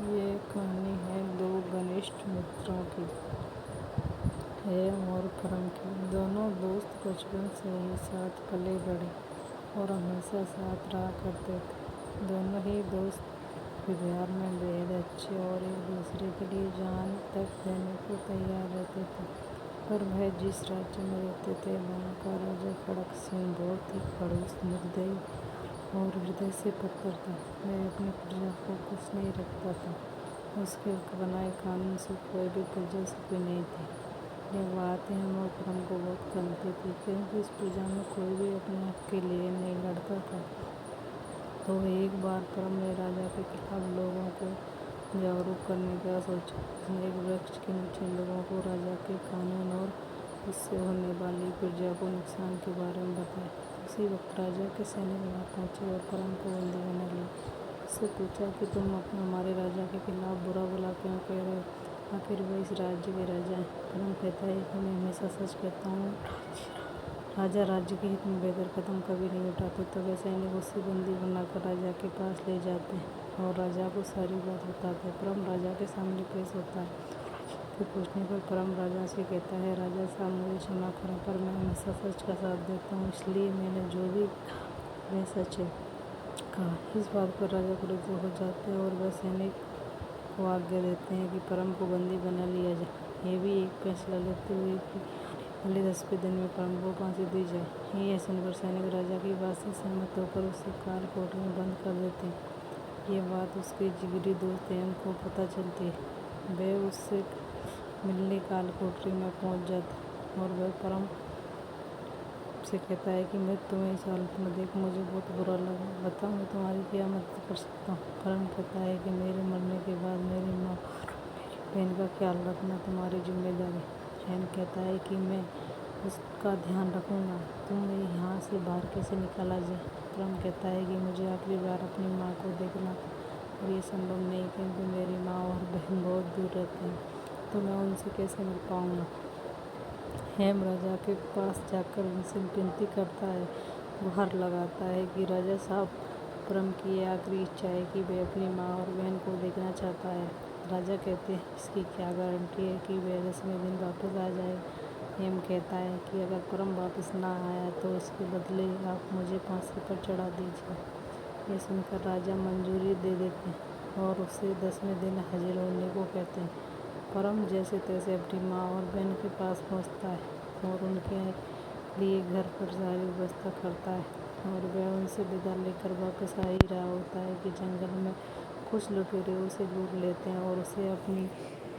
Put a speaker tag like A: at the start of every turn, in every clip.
A: ये कहानी है दो घनिष्ठ मित्रों की, हेम और परम की। दोनों दोस्त बचपन से ही साथ पले बड़े और हमेशा साथ रहा करते थे। दोनों ही दोस्त व्यवहार में बेहद अच्छे और एक दूसरे के लिए जान तक देने को तैयार रहते थे। पर वह जिस राज्य में रहते थे वहाँ का राजा खड़क सिंह बहुत ही खड़ूस, निर्दयी और हृदय से पत्थर था। वह अपनी प्रजा को कुछ नहीं रखता था। उसके बनाए कानून से कोई भी प्रजा सुखी नहीं थी। यह बात हेम और परम को बहुत खलती थी, क्योंकि इस प्रजा में कोई भी अपने हक के लिए नहीं लड़ता था। तो एक बार परम ने राजा के खिलाफ लोगों को जागरूक करने का सोचा। उसने एक वृक्ष के नीचे लोगों को राजा के कानून और उससे होने वाली प्रजा को नुकसान के बारे में बताया। उसी वक्त राजा के सैनिक वहाँ पहुँचे और परम को बंदी बना लिया। उससे पूछा कि तुम हमारे राजा के खिलाफ बुरा भला क्यों कह रहे हो? आखिर वह इस राज्य के राजा हैं। परम कहता है कि मैं हमेशा सच कहता हूँ, राजा राज्य के हित में बेहतर कदम कभी नहीं उठाते। तो वह सैनिक उसे बंदी बनाकर राजा के पास ले जाते हैं और राजा को सारी बात बताते हैं। परम राजा के सामने पेश होता है। के पूछने पर परम राजा से कहता है, राजा साहब मुझे क्षमा करें, पर मैं हमेशा सच का साथ देता हूँ, इसलिए मैंने जो भी वह सच है कहा। इस बात पर राजा क्रुद्ध हो जाते हैं और वह सैनिक को आज्ञा देते हैं कि परम को बंदी बना लिया जाए। ये भी एक फैसला लेते हुए कि अगले 10वें दिन में परम को फांसी दी जाए। यह सुनकर सैनिक राजा की बात से सहमत होकर उसे काल कोठरी में बंद कर देते हैं। यह बात उसके जिगरी दोस्त हेम को पता चलती है। वह उससे मिलने काल कोठरी में पहुंच जाता और वह परम से कहता है कि मैं तुम्हें इस हालत में देख मुझे बहुत बुरा लगा। बताओ मैं तुम्हारी क्या मदद कर सकता हूँ? परम कहता है कि मेरे मरने के बाद मेरी माँ और मेरी बहन का ख्याल रखना तुम्हारी जिम्मेदारी। हेम कहता है कि मैं उसका ध्यान रखूँगा। तुम्हें यहाँ से बाहर कैसे निकाला जाए? परम कहता है कि मुझे आखिरी बार अपनी माँ को देखना और ये संभव नहीं, क्योंकि मेरी माँ और बहन बहुत दूर रहती हैं, तो मैं उनसे कैसे मिल पाऊँगा। हेम राजा के पास जाकर उनसे विनती करता है, गुहार लगाता है कि राजा साहब, परम की ये आखिरी इच्छा है कि वह अपनी माँ और बहन को देखना चाहता है। राजा कहते हैं, इसकी क्या गारंटी है कि वह 10वें दिन वापस आ जाए? हेम कहता है कि अगर परम वापस ना आया तो इसके बदले आप मुझे फांसी पर चढ़ा दीजिए। यह सुनकर राजा मंजूरी दे देते हैं और उसे 10वें दिन हाजिर होने को कहते हैं। परम जैसे तैसे अपनी माँ और बहन के पास पहुँचता है और उनके लिए घर पर सारी व्यवस्था करता है और वह उनसे विदा लेकर वापस आ ही रहा होता है कि जंगल में कुछ लुटेरे उसे लूट लेते हैं और उसे अपनी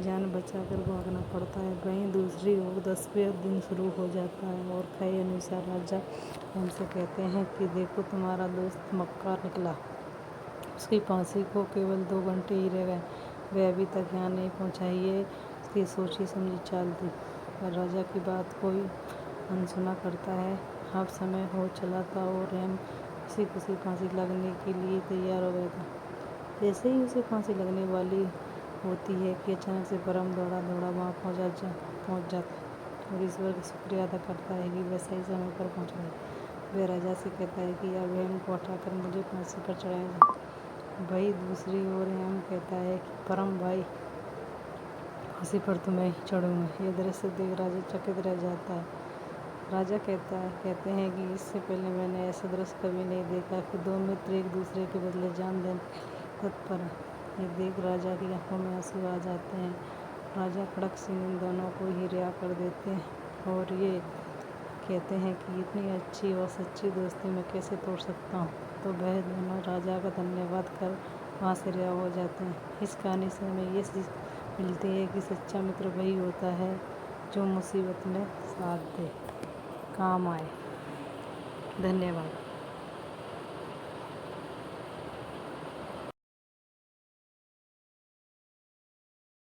A: जान बचाकर भागना पड़ता है। वहीं दूसरी ओर 10वें दिन शुरू हो जाता है और कई अनुसार राजा हमसे कहते हैं कि देखो तुम्हारा दोस्त मक्कार निकला, उसकी फांसी को केवल 2 घंटे ही रह गए, वह अभी तक यहाँ नहीं पहुँचा। ये उसकी सोची समझी चाल थी। पर राजा की बात कोई अनसुना करता है। अब समय हो चला था और हेम खुशी खुशी फांसी लगने के लिए तैयार हो गया था। जैसे ही उसे फांसी लगने वाली होती है कि अचानक से परम दौड़ा दौड़ा वहाँ पहुँच जाता और ईश्वर का शुक्रिया अदा करता है कि वह सही समय पर पहुँच गया। वह राजा से कहता है कि अब हेम को हटाकर मुझे फांसी पर चढ़ाया जाए। भाई दूसरी ओर हेम कहता है कि परम भाई, फांसी पर तो मैं ही चढ़ूँगा। यह दृश्य देख राजा चकित रह जाता है। राजा कहते हैं कि इससे पहले मैंने ऐसा दृश्य कभी नहीं देखा कि 2 मित्र एक दूसरे के बदले जान देने तत्पर हैं। ये देख राजा की आंखों में आंसू आ जाते हैं। राजा खड़क सिंह इन दोनों को ही रिहा कर देते हैं और ये कहते हैं कि इतनी अच्छी और सच्ची दोस्ती मैं कैसे तोड़ सकता हूँ। तो वह दोनों राजा का धन्यवाद कर वहाँ से रिहा हो जाते हैं। इस कहानी से हमें ये सीख मिलती है कि सच्चा मित्र वही होता है जो मुसीबत में साथ दे, काम आए। धन्यवाद।